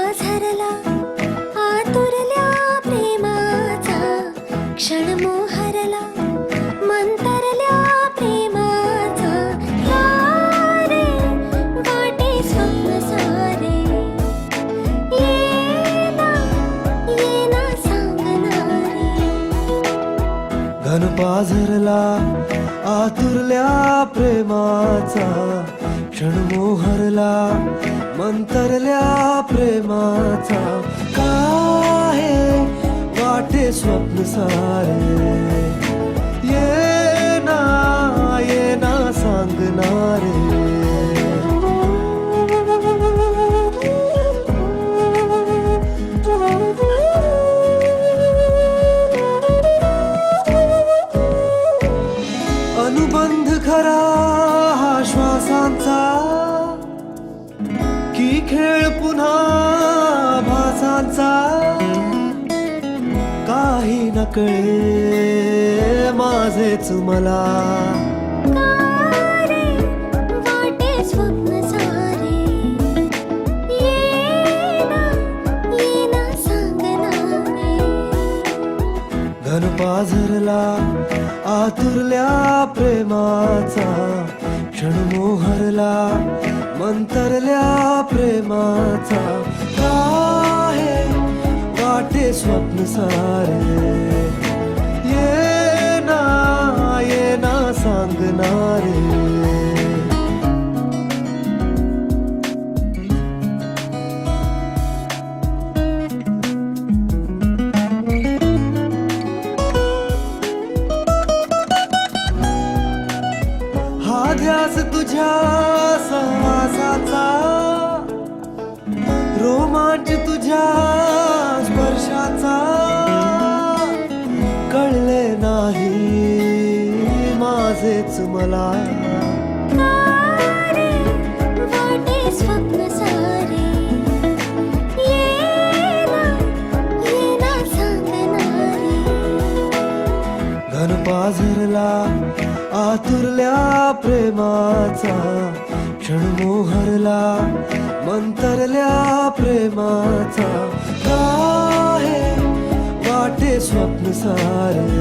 पाझरला आतुरल्या प्रेमाचा, क्षण मोहरला मंतरल्या प्रेमाचा. तारे वाटे स्वप्न सारे, येना येना सांगणारे. घन पाझरला आतुरल्या प्रेमाचा, क्षण मोहरला मंतरल्या प्रेमाचा. काहे वाटे स्वप्न सारे, येना येना सांगणारे. अनुबंध खरा हा श्वासांचा, की खेळ पुन्हा भासांचा. काही न कळे माझेच मला, तारे वाटे स्वप्न सारे, येना येना सांगणारे. घन पाझरला आतुरल्या प्रेमाचा, क्षण मोहरला मंतरल्या प्रेमाचा. काहे वाटे स्वप्न सारे, येना येना सांगणारे. हा ध्यास तुझ्या सहवासाचा, रोमांच तुझ्या स्पर्शाचा. कळले नाही माझेच मला, तारे वाटे स्वप्न सारे, येना येना सांगणारे. घन पाझरला आतुरल्या प्रेमाचा, क्षण मोहरला मंतरल्या प्रेमाचा. काहे वाटे स्वप्न सारे.